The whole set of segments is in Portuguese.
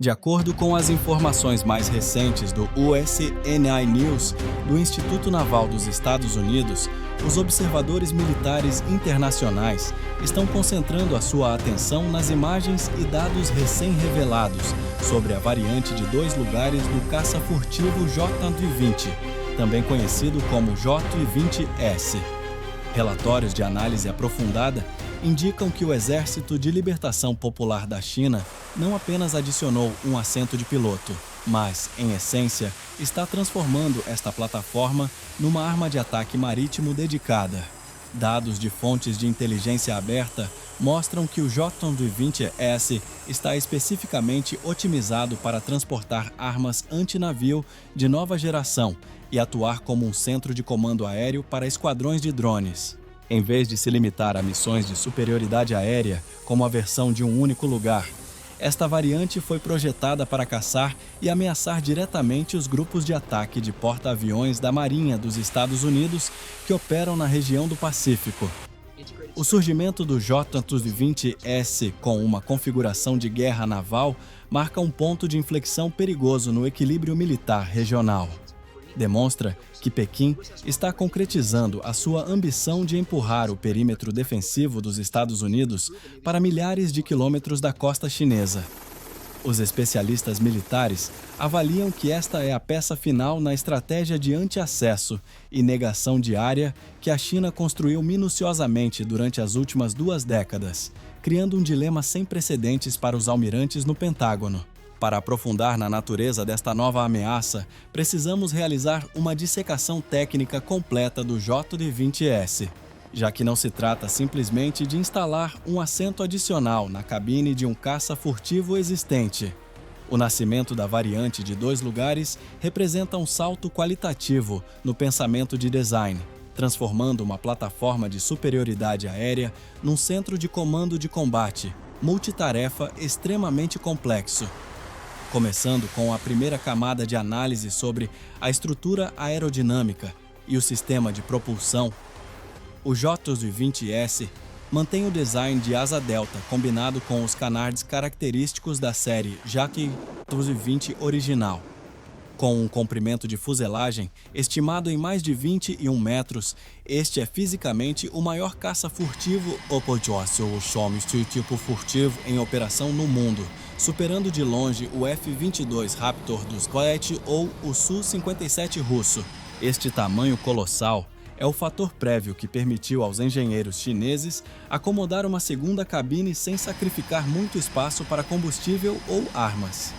De acordo com as informações mais recentes do USNI News, do Instituto Naval dos Estados Unidos, os observadores militares internacionais estão concentrando a sua atenção nas imagens e dados recém-revelados sobre a variante de 2 lugares do caça furtivo J-120, também conhecido como J-120S. Relatórios de análise aprofundada indicam que o Exército de Libertação Popular da China não apenas adicionou um assento de piloto, mas, em essência, está transformando esta plataforma numa arma de ataque marítimo dedicada. Dados de fontes de inteligência aberta mostram que o J-120S está especificamente otimizado para transportar armas antinavio de nova geração e atuar como um centro de comando aéreo para esquadrões de drones. Em vez de se limitar a missões de superioridade aérea, como a versão de um único lugar, esta variante foi projetada para caçar e ameaçar diretamente os grupos de ataque de porta-aviões da Marinha dos Estados Unidos que operam na região do Pacífico. O surgimento do J-120S com uma configuração de guerra naval marca um ponto de inflexão perigoso no equilíbrio militar regional. Demonstra que Pequim está concretizando a sua ambição de empurrar o perímetro defensivo dos Estados Unidos para milhares de quilômetros da costa chinesa. Os especialistas militares avaliam que esta é a peça final na estratégia de anti-acesso e negação de área que a China construiu minuciosamente durante as últimas 2 décadas, criando um dilema sem precedentes para os almirantes no Pentágono. Para aprofundar na natureza desta nova ameaça, precisamos realizar uma dissecação técnica completa do J-120S, já que não se trata simplesmente de instalar um assento adicional na cabine de um caça furtivo existente. O nascimento da variante de 2 lugares representa um salto qualitativo no pensamento de design, transformando uma plataforma de superioridade aérea num centro de comando de combate, multitarefa extremamente complexo. Começando com a primeira camada de análise sobre a estrutura aerodinâmica e o sistema de propulsão, o J-120S mantém o design de asa delta combinado com os canards característicos da série J-120 original. Com um comprimento de fuselagem estimado em mais de 21 metros, este é fisicamente o maior caça furtivo tipo furtivo em operação no mundo, superando de longe o F-22 Raptor dos Soviéticos ou o Su-57 russo. Este tamanho colossal é o fator prévio que permitiu aos engenheiros chineses acomodar uma segunda cabine sem sacrificar muito espaço para combustível ou armas.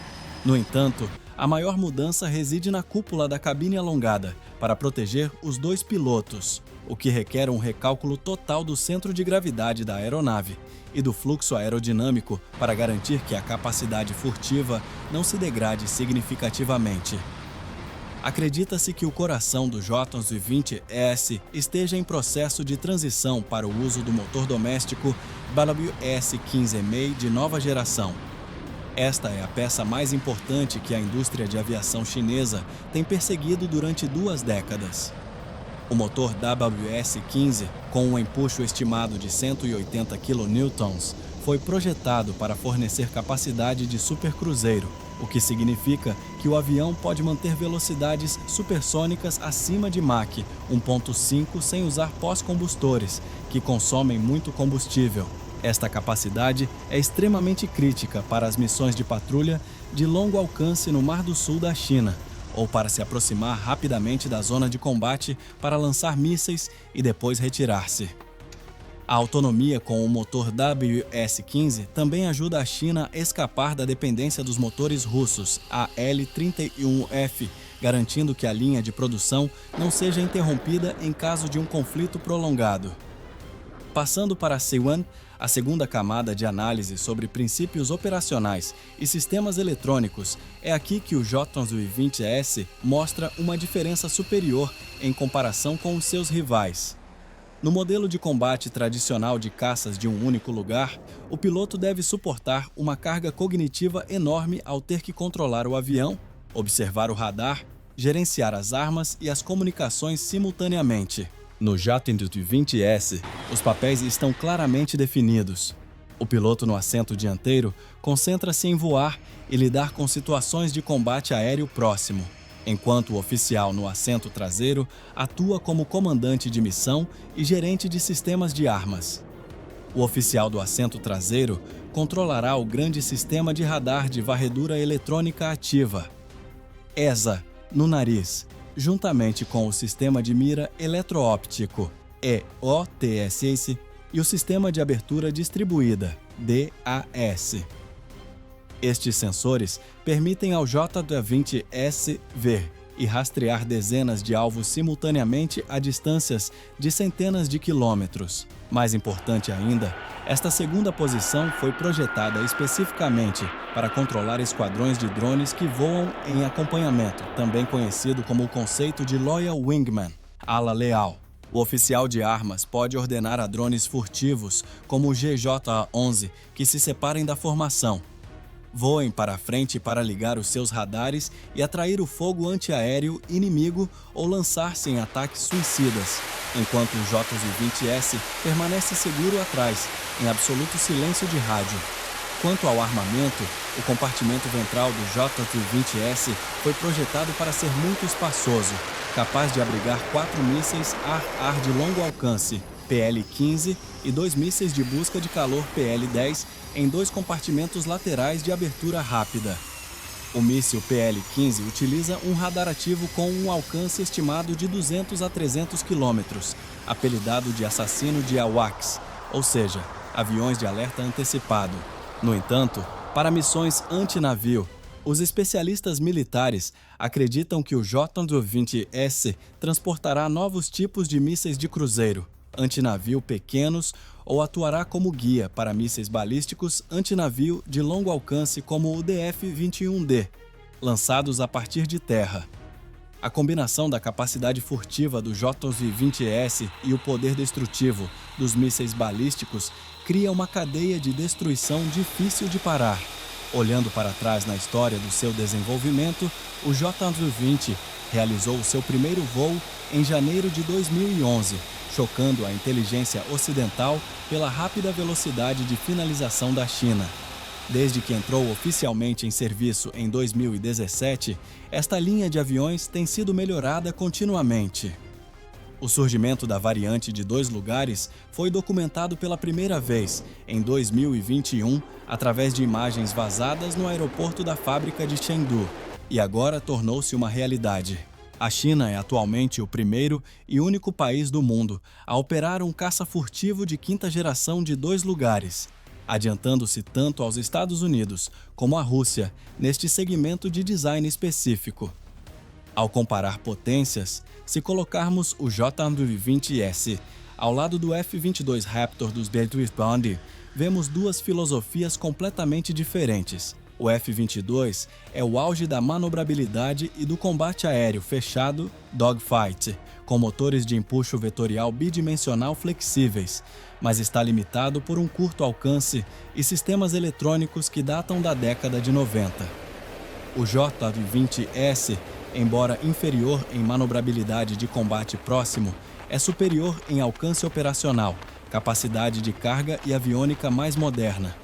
No entanto, a maior mudança reside na cúpula da cabine alongada, para proteger os 2 pilotos, o que requer um recálculo total do centro de gravidade da aeronave e do fluxo aerodinâmico para garantir que a capacidade furtiva não se degrade significativamente. Acredita-se que o coração do J-120S esteja em processo de transição para o uso do motor doméstico WS-15E de nova geração. Esta é a peça mais importante que a indústria de aviação chinesa tem perseguido durante 2 décadas. O motor WS-15, com um empuxo estimado de 180 kN, foi projetado para fornecer capacidade de supercruzeiro, o que significa que o avião pode manter velocidades supersônicas acima de Mach 1.5 sem usar pós-combustores, que consomem muito combustível. Esta capacidade é extremamente crítica para as missões de patrulha de longo alcance no Mar do Sul da China, ou para se aproximar rapidamente da zona de combate para lançar mísseis e depois retirar-se. A autonomia com o motor WS-15 também ajuda a China a escapar da dependência dos motores russos AL-31F, garantindo que a linha de produção não seja interrompida em caso de um conflito prolongado. Passando para a C1, a segunda camada de análise sobre princípios operacionais e sistemas eletrônicos, é aqui que o J-120S mostra uma diferença superior em comparação com os seus rivais. No modelo de combate tradicional de caças de um único lugar, o piloto deve suportar uma carga cognitiva enorme ao ter que controlar o avião, observar o radar, gerenciar as armas e as comunicações simultaneamente. No J-120S, os papéis estão claramente definidos. O piloto no assento dianteiro concentra-se em voar e lidar com situações de combate aéreo próximo, enquanto o oficial no assento traseiro atua como comandante de missão e gerente de sistemas de armas. O oficial do assento traseiro controlará o grande sistema de radar de varredura eletrônica ativa, ESA, no nariz, juntamente com o sistema de mira eletroóptico, EOTSS, e o sistema de abertura distribuída, DAS. Estes sensores permitem ao J-20S ver e rastrear dezenas de alvos simultaneamente a distâncias de centenas de quilômetros. Mais importante ainda, esta segunda posição foi projetada especificamente para controlar esquadrões de drones que voam em acompanhamento, também conhecido como o conceito de Loyal Wingman, ala leal. O oficial de armas pode ordenar a drones furtivos, como o GJ-11, que se separem da formação. Voem para a frente para ligar os seus radares e atrair o fogo antiaéreo inimigo ou lançar-se em ataques suicidas, enquanto o J-20S permanece seguro atrás, em absoluto silêncio de rádio. Quanto ao armamento, o compartimento ventral do J-20S foi projetado para ser muito espaçoso, capaz de abrigar 4 mísseis ar-ar de longo alcance, PL-15, e 2 mísseis de busca de calor PL-10 em 2 compartimentos laterais de abertura rápida. O míssil PL-15 utiliza um radar ativo com um alcance estimado de 200 a 300 km, apelidado de assassino de AWACS, ou seja, aviões de alerta antecipado. No entanto, para missões antinavio, os especialistas militares acreditam que o J-20S transportará novos tipos de mísseis de cruzeiro, antinavio pequenos ou atuará como guia para mísseis balísticos antinavio de longo alcance como o DF-21D, lançados a partir de terra. A combinação da capacidade furtiva do J-20S e o poder destrutivo dos mísseis balísticos cria uma cadeia de destruição difícil de parar. Olhando para trás na história do seu desenvolvimento, o J-20 realizou o seu primeiro voo em janeiro de 2011, chocando a inteligência ocidental pela rápida velocidade de finalização da China. Desde que entrou oficialmente em serviço em 2017, esta linha de aviões tem sido melhorada continuamente. O surgimento da variante de 2 lugares foi documentado pela primeira vez, em 2021, através de imagens vazadas no aeroporto da fábrica de Chengdu, e agora tornou-se uma realidade. A China é atualmente o primeiro e único país do mundo a operar um caça furtivo de 5ª geração de 2 lugares, adiantando-se tanto aos Estados Unidos como à Rússia neste segmento de design específico. Ao comparar potências, se colocarmos o J-20S ao lado do F-22 Raptor dos British Bondi, vemos 2 filosofias completamente diferentes. O F-22 é o auge da manobrabilidade e do combate aéreo fechado, dogfight, com motores de empuxo vetorial bidimensional flexíveis, mas está limitado por um curto alcance e sistemas eletrônicos que datam da década de 90. O J-20S, embora inferior em manobrabilidade de combate próximo, é superior em alcance operacional, capacidade de carga e aviônica mais moderna.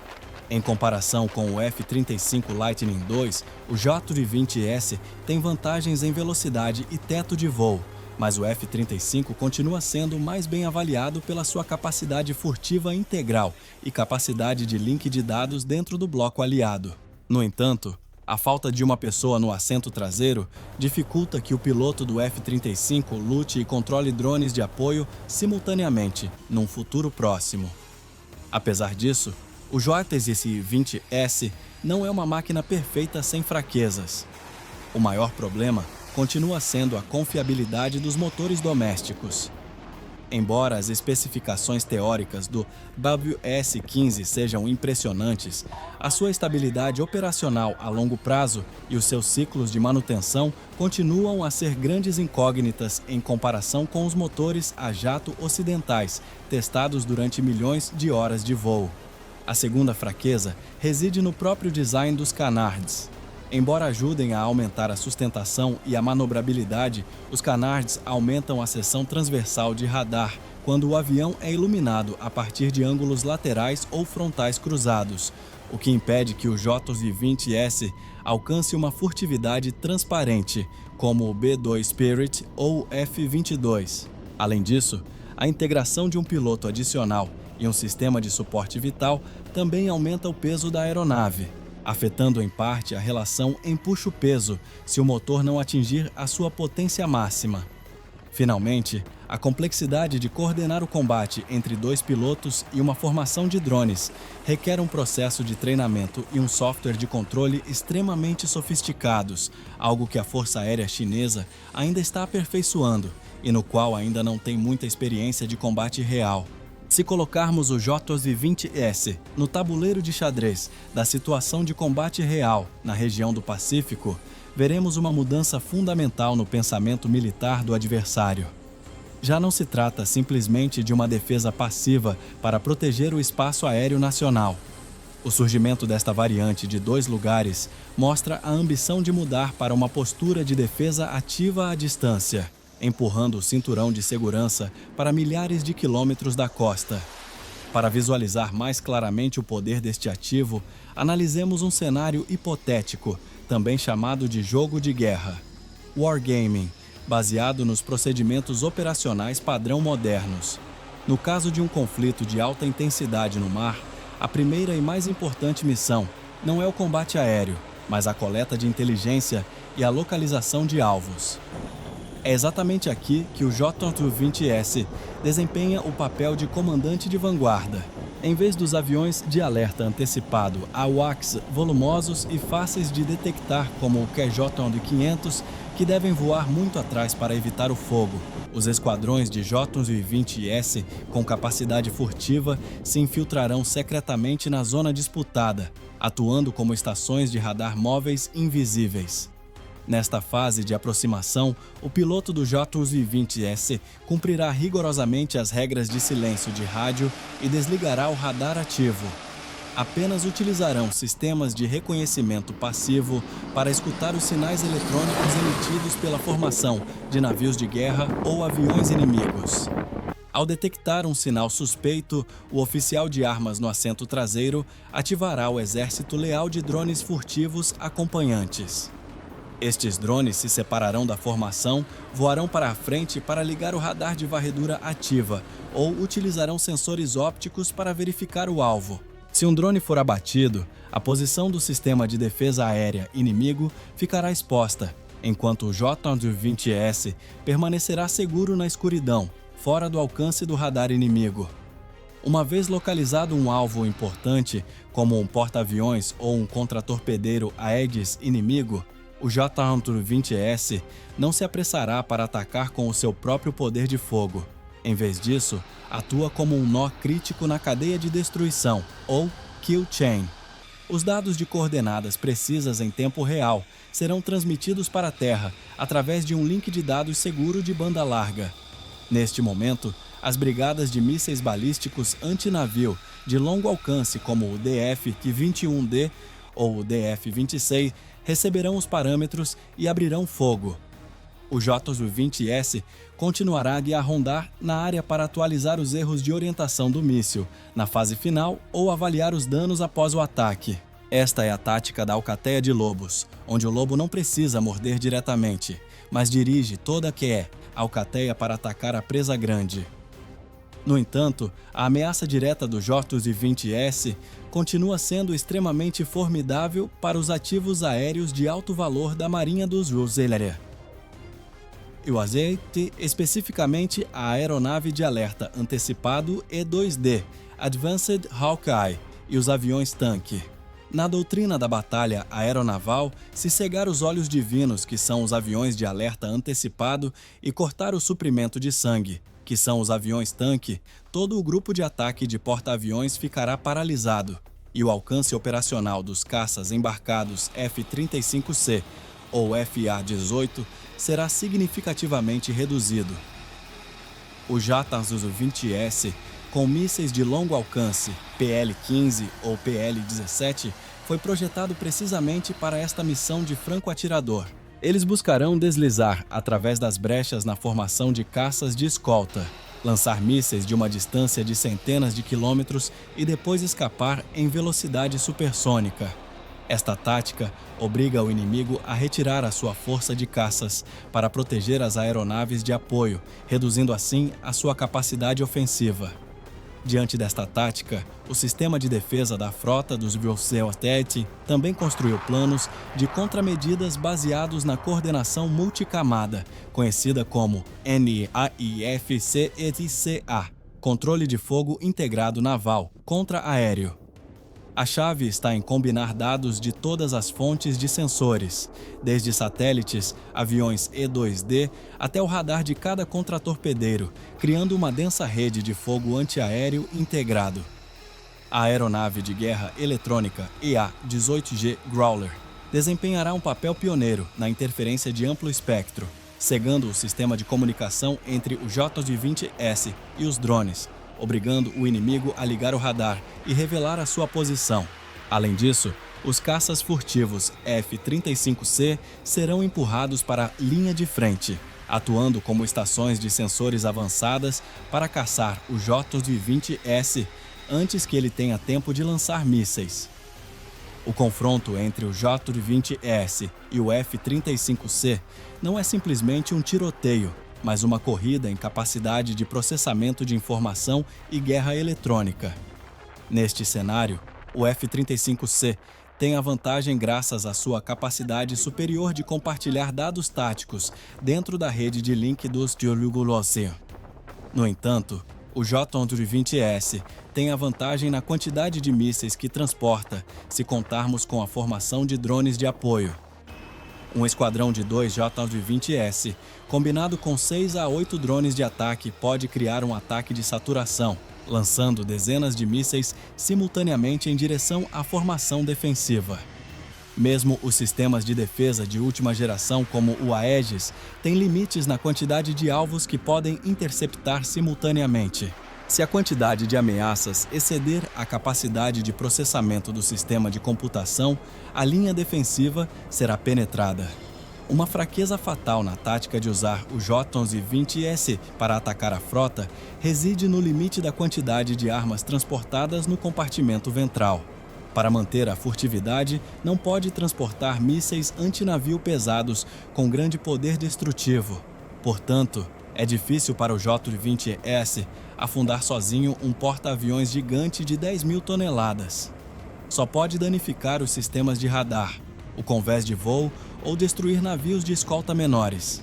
Em comparação com o F-35 Lightning II, o J-20S tem vantagens em velocidade e teto de voo, mas o F-35 continua sendo mais bem avaliado pela sua capacidade furtiva integral e capacidade de link de dados dentro do bloco aliado. No entanto, a falta de uma pessoa no assento traseiro dificulta que o piloto do F-35 lute e controle drones de apoio simultaneamente, num futuro próximo. Apesar disso, o J-20S não é uma máquina perfeita sem fraquezas. O maior problema continua sendo a confiabilidade dos motores domésticos. Embora as especificações teóricas do WS-15 sejam impressionantes, a sua estabilidade operacional a longo prazo e os seus ciclos de manutenção continuam a ser grandes incógnitas em comparação com os motores a jato ocidentais, testados durante milhões de horas de voo. A segunda fraqueza reside no próprio design dos canards. Embora ajudem a aumentar a sustentação e a manobrabilidade, os Canards aumentam a seção transversal de radar quando o avião é iluminado a partir de ângulos laterais ou frontais cruzados, o que impede que o JOTOS-20S alcance uma furtividade transparente, como o B-2 Spirit ou F-22. Além disso, a integração de um piloto adicional e um sistema de suporte vital também aumenta o peso da aeronave, afetando em parte a relação empuxo-peso se o motor não atingir a sua potência máxima. Finalmente, a complexidade de coordenar o combate entre dois pilotos e uma formação de drones requer um processo de treinamento e um software de controle extremamente sofisticados, algo que a Força Aérea Chinesa ainda está aperfeiçoando e no qual ainda não tem muita experiência de combate real. Se colocarmos o JOTOS-20S no tabuleiro de xadrez da situação de combate real na região do Pacífico, veremos uma mudança fundamental no pensamento militar do adversário. Já não se trata simplesmente de uma defesa passiva para proteger o espaço aéreo nacional. O surgimento desta variante de dois lugares mostra a ambição de mudar para uma postura de defesa ativa à distância, empurrando o cinturão de segurança para milhares de quilômetros da costa. Para visualizar mais claramente o poder deste ativo, analisemos um cenário hipotético, também chamado de jogo de guerra. Wargaming, baseado nos procedimentos operacionais padrão modernos. No caso de um conflito de alta intensidade no mar, a primeira e mais importante missão não é o combate aéreo, mas a coleta de inteligência e a localização de alvos. É exatamente aqui que o JOTOS-20S desempenha o papel de comandante de vanguarda. Em vez dos aviões de alerta antecipado AWACS volumosos e fáceis de detectar como o QJ-500, que devem voar muito atrás para evitar o fogo, os esquadrões de JOTOS-20S com capacidade furtiva se infiltrarão secretamente na zona disputada, atuando como estações de radar móveis invisíveis. Nesta fase de aproximação, o piloto do JOTOS-20S cumprirá rigorosamente as regras de silêncio de rádio e desligará o radar ativo. Apenas utilizarão sistemas de reconhecimento passivo para escutar os sinais eletrônicos emitidos pela formação de navios de guerra ou aviões inimigos. Ao detectar um sinal suspeito, o oficial de armas no assento traseiro ativará o exército leal de drones furtivos acompanhantes. Estes drones se separarão da formação, voarão para a frente para ligar o radar de varredura ativa ou utilizarão sensores ópticos para verificar o alvo. Se um drone for abatido, a posição do sistema de defesa aérea inimigo ficará exposta, enquanto o JOTOS-20S permanecerá seguro na escuridão, fora do alcance do radar inimigo. Uma vez localizado um alvo importante, como um porta-aviões ou um contratorpedeiro Aegis inimigo, o JOTOS-20S não se apressará para atacar com o seu próprio poder de fogo. Em vez disso, atua como um nó crítico na cadeia de destruição, ou kill chain. Os dados de coordenadas precisas em tempo real serão transmitidos para a Terra através de um link de dados seguro de banda larga. Neste momento, as brigadas de mísseis balísticos antinavio de longo alcance, como o DF-21D ou o DF-26, receberão os parâmetros e abrirão fogo. O JOTOS-20S continuará a rondar na área para atualizar os erros de orientação do míssil, na fase final ou avaliar os danos após o ataque. Esta é a tática da alcateia de lobos, onde o lobo não precisa morder diretamente, mas dirige toda a alcateia para atacar a presa grande. No entanto, a ameaça direta do JOTOS-20S continua sendo extremamente formidável para os ativos aéreos de alto valor da Marinha dos Russelere. O azeite, especificamente a aeronave de alerta antecipado E-2D, Advanced Hawkeye, e os aviões-tanque. Na doutrina da batalha aeronaval, se cegar os olhos divinos, que são os aviões de alerta antecipado, e cortar o suprimento de sangue, que são os aviões-tanque, todo o grupo de ataque de porta-aviões ficará paralisado, e o alcance operacional dos caças embarcados F-35C ou FA-18 será significativamente reduzido. O JOTOS-20S, com mísseis de longo alcance PL-15 ou PL-17, foi projetado precisamente para esta missão de franco-atirador. Eles buscarão deslizar através das brechas na formação de caças de escolta, lançar mísseis de uma distância de centenas de quilômetros e depois escapar em velocidade supersônica. Esta tática obriga o inimigo a retirar a sua força de caças para proteger as aeronaves de apoio, reduzindo assim a sua capacidade ofensiva. Diante desta tática, o sistema de defesa da frota dos Vyosseltet também construiu planos de contramedidas baseados na coordenação multicamada, conhecida como NAIFCETCA, Controle de Fogo Integrado Naval Contra-Aéreo. A chave está em combinar dados de todas as fontes de sensores, desde satélites, aviões E-2D, até o radar de cada contratorpedeiro, criando uma densa rede de fogo antiaéreo integrado. A aeronave de guerra eletrônica EA-18G Growler desempenhará um papel pioneiro na interferência de amplo espectro, cegando o sistema de comunicação entre o J-20S e os drones, obrigando o inimigo a ligar o radar e revelar a sua posição. Além disso, os caças furtivos F-35C serão empurrados para a linha de frente, atuando como estações de sensores avançadas para caçar o J-20S antes que ele tenha tempo de lançar mísseis. O confronto entre o J-20S e o F-35C não é simplesmente um tiroteio, mas uma corrida em capacidade de processamento de informação e guerra eletrônica. Neste cenário, o F-35C tem a vantagem graças à sua capacidade superior de compartilhar dados táticos dentro da rede de link dos Tyuugulossi. No entanto, o J-20S tem a vantagem na quantidade de mísseis que transporta, se contarmos com a formação de drones de apoio. Um esquadrão de 2 J-20S, combinado com 6 a 8 drones de ataque, pode criar um ataque de saturação, lançando dezenas de mísseis simultaneamente em direção à formação defensiva. Mesmo os sistemas de defesa de última geração, como o Aegis, têm limites na quantidade de alvos que podem interceptar simultaneamente. Se a quantidade de ameaças exceder a capacidade de processamento do sistema de computação, a linha defensiva será penetrada. Uma fraqueza fatal na tática de usar o J-1120S para atacar a frota reside no limite da quantidade de armas transportadas no compartimento ventral. Para manter a furtividade, não pode transportar mísseis antinavio pesados com grande poder destrutivo. Portanto, é difícil para o J-20S afundar sozinho um porta-aviões gigante de 10.000 toneladas. Só pode danificar os sistemas de radar, o convés de voo ou destruir navios de escolta menores.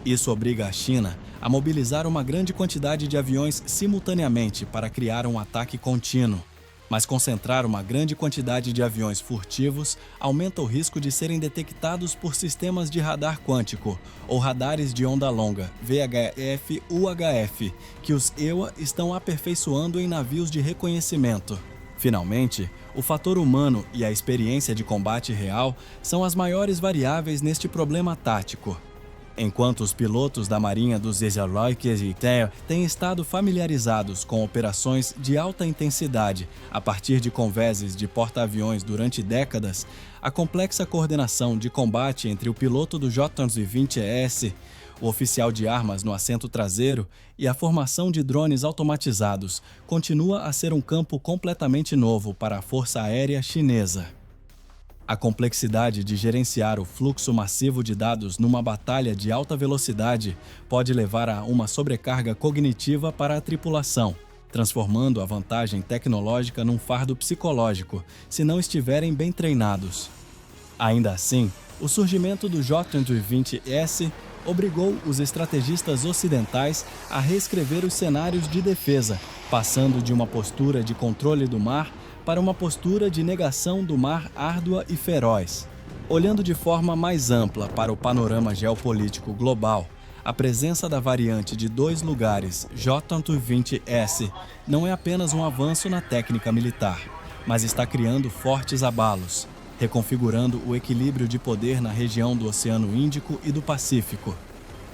Isso obriga a China a mobilizar uma grande quantidade de aviões simultaneamente para criar um ataque contínuo. Mas concentrar uma grande quantidade de aviões furtivos aumenta o risco de serem detectados por sistemas de radar quântico ou radares de onda longa, VHF-UHF, que os EWA estão aperfeiçoando em navios de reconhecimento. Finalmente, o fator humano e a experiência de combate real são as maiores variáveis neste problema tático. Enquanto os pilotos da Marinha dos Vyosseltet têm estado familiarizados com operações de alta intensidade a partir de convéses de porta-aviões durante décadas, a complexa coordenação de combate entre o piloto do J-1120S, o oficial de armas no assento traseiro e a formação de drones automatizados continua a ser um campo completamente novo para a Força Aérea Chinesa. A complexidade de gerenciar o fluxo massivo de dados numa batalha de alta velocidade pode levar a uma sobrecarga cognitiva para a tripulação, transformando a vantagem tecnológica num fardo psicológico, se não estiverem bem treinados. Ainda assim, o surgimento do J-120S obrigou os estrategistas ocidentais a reescrever os cenários de defesa, passando de uma postura de controle do mar para uma postura de negação do mar árdua e feroz. Olhando de forma mais ampla para o panorama geopolítico global, a presença da variante de 2 lugares J-120S não é apenas um avanço na técnica militar, mas está criando fortes abalos, reconfigurando o equilíbrio de poder na região do Oceano Índico e do Pacífico.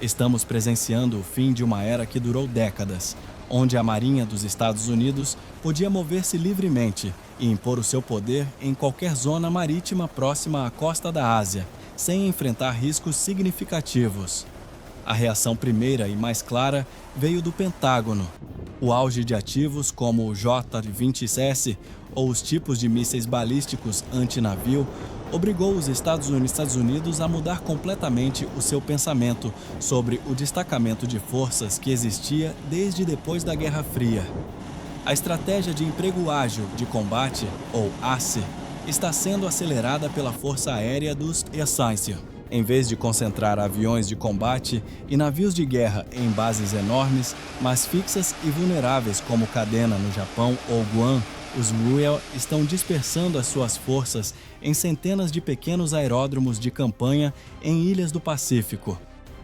Estamos presenciando o fim de uma era que durou décadas, onde a Marinha dos Estados Unidos podia mover-se livremente e impor o seu poder em qualquer zona marítima próxima à costa da Ásia, sem enfrentar riscos significativos. A reação primeira e mais clara veio do Pentágono. O auge de ativos como o J-20S ou os tipos de mísseis balísticos antinavio obrigou os Estados Unidos a mudar completamente o seu pensamento sobre o destacamento de forças que existia desde depois da Guerra Fria. A estratégia de emprego ágil de combate, ou ACE, está sendo acelerada pela Força Aérea dos Exércitos. Em vez de concentrar aviões de combate e navios de guerra em bases enormes, mas fixas e vulneráveis como Kadena no Japão ou Guam, os MUEL estão dispersando as suas forças em centenas de pequenos aeródromos de campanha em ilhas do Pacífico.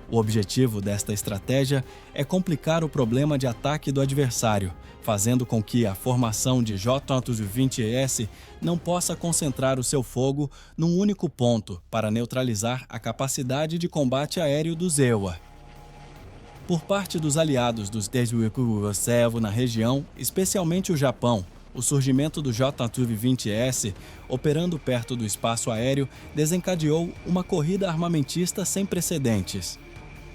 O objetivo desta estratégia é complicar o problema de ataque do adversário, fazendo com que a formação de J-20S não possa concentrar o seu fogo num único ponto para neutralizar a capacidade de combate aéreo dos EWA. Por parte dos aliados dos J-20S na região, especialmente o Japão, o surgimento do J-20S, operando perto do espaço aéreo, desencadeou uma corrida armamentista sem precedentes.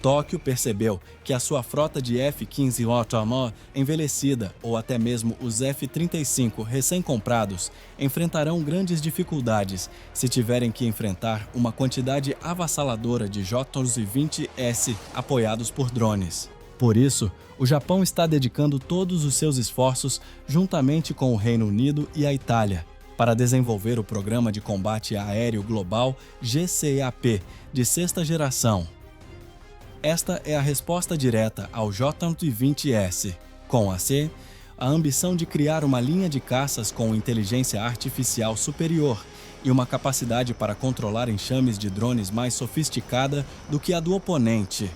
Tóquio percebeu que a sua frota de F-15 Otomo envelhecida ou até mesmo os F-35 recém-comprados enfrentarão grandes dificuldades se tiverem que enfrentar uma quantidade avassaladora de J-20S apoiados por drones. Por isso, o Japão está dedicando todos os seus esforços, juntamente com o Reino Unido e a Itália, para desenvolver o Programa de Combate Aéreo Global GCAP de sexta geração. Esta é a resposta direta ao J-20S. Com a C, a ambição de criar uma linha de caças com inteligência artificial superior e uma capacidade para controlar enxames de drones mais sofisticada do que a do oponente.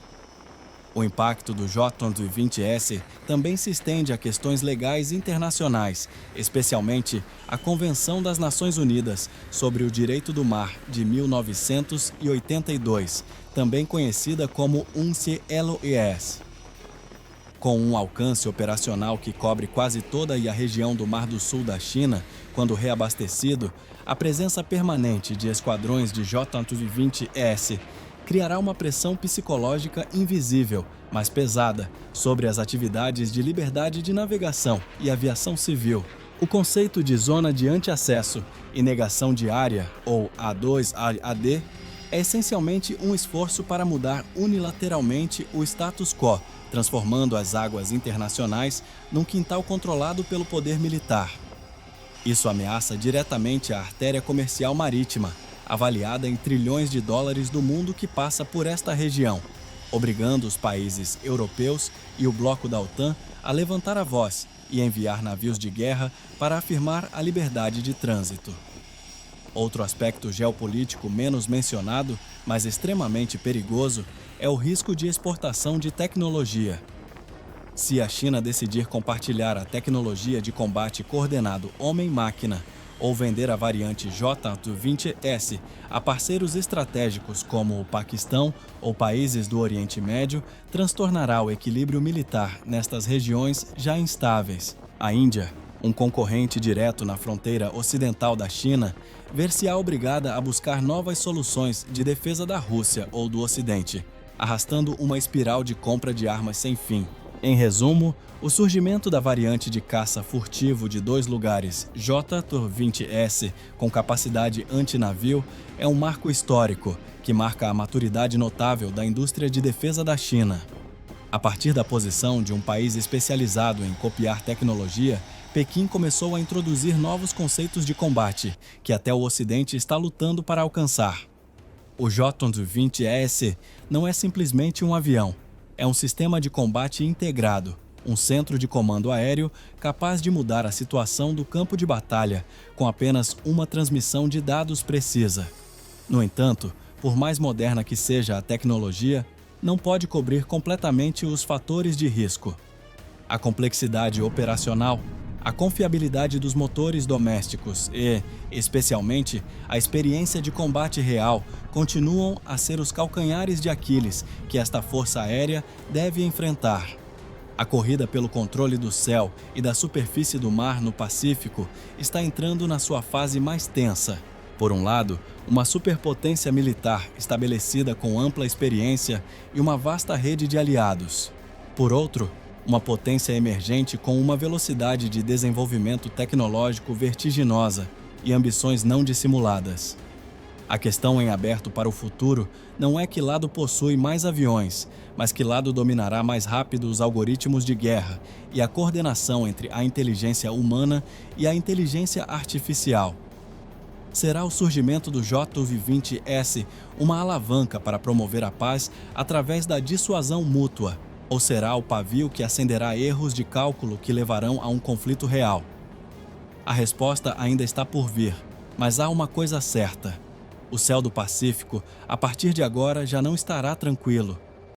O impacto do J-20S também se estende a questões legais internacionais, especialmente a Convenção das Nações Unidas sobre o Direito do Mar de 1982, também conhecida como UNCLOS. Com um alcance operacional que cobre quase toda a região do Mar do Sul da China, quando reabastecido, a presença permanente de esquadrões de J-20S criará uma pressão psicológica invisível, mas pesada, sobre as atividades de liberdade de navegação e aviação civil. O conceito de zona de anti-acesso e negação de área, ou A2AD, é essencialmente um esforço para mudar unilateralmente o status quo, transformando as águas internacionais num quintal controlado pelo poder militar. Isso ameaça diretamente a artéria comercial marítima, avaliada em trilhões de dólares do mundo que passa por esta região, obrigando os países europeus e o bloco da OTAN a levantar a voz e enviar navios de guerra para afirmar a liberdade de trânsito. Outro aspecto geopolítico menos mencionado, mas extremamente perigoso, é o risco de exportação de tecnologia. Se a China decidir compartilhar a tecnologia de combate coordenado homem-máquina ou vender a variante J-20S a parceiros estratégicos como o Paquistão ou países do Oriente Médio, transtornará o equilíbrio militar nestas regiões já instáveis. A Índia, um concorrente direto na fronteira ocidental da China, ver-se-á obrigada a buscar novas soluções de defesa da Rússia ou do Ocidente, arrastando uma espiral de compra de armas sem fim. Em resumo, o surgimento da variante de caça furtivo de 2 lugares J-20S com capacidade antinavio é um marco histórico que marca a maturidade notável da indústria de defesa da China. A partir da posição de um país especializado em copiar tecnologia, Pequim começou a introduzir novos conceitos de combate que até o Ocidente está lutando para alcançar. O J-20S não é simplesmente um avião. É um sistema de combate integrado, um centro de comando aéreo capaz de mudar a situação do campo de batalha com apenas uma transmissão de dados precisa. No entanto, por mais moderna que seja a tecnologia, não pode cobrir completamente os fatores de risco. A complexidade operacional, a confiabilidade dos motores domésticos e, especialmente, a experiência de combate real continuam a ser os calcanhares de Aquiles que esta força aérea deve enfrentar. A corrida pelo controle do céu e da superfície do mar no Pacífico está entrando na sua fase mais tensa. Por um lado, uma superpotência militar estabelecida com ampla experiência e uma vasta rede de aliados. Por outro, uma potência emergente com uma velocidade de desenvolvimento tecnológico vertiginosa e ambições não dissimuladas. A questão em aberto para o futuro não é que lado possui mais aviões, mas que lado dominará mais rápido os algoritmos de guerra e a coordenação entre a inteligência humana e a inteligência artificial. Será o surgimento do JUV-20S uma alavanca para promover a paz através da dissuasão mútua, ou será o pavio que acenderá erros de cálculo que levarão a um conflito real? A resposta ainda está por vir, mas há uma coisa certa. O céu do Pacífico, a partir de agora, já não estará tranquilo.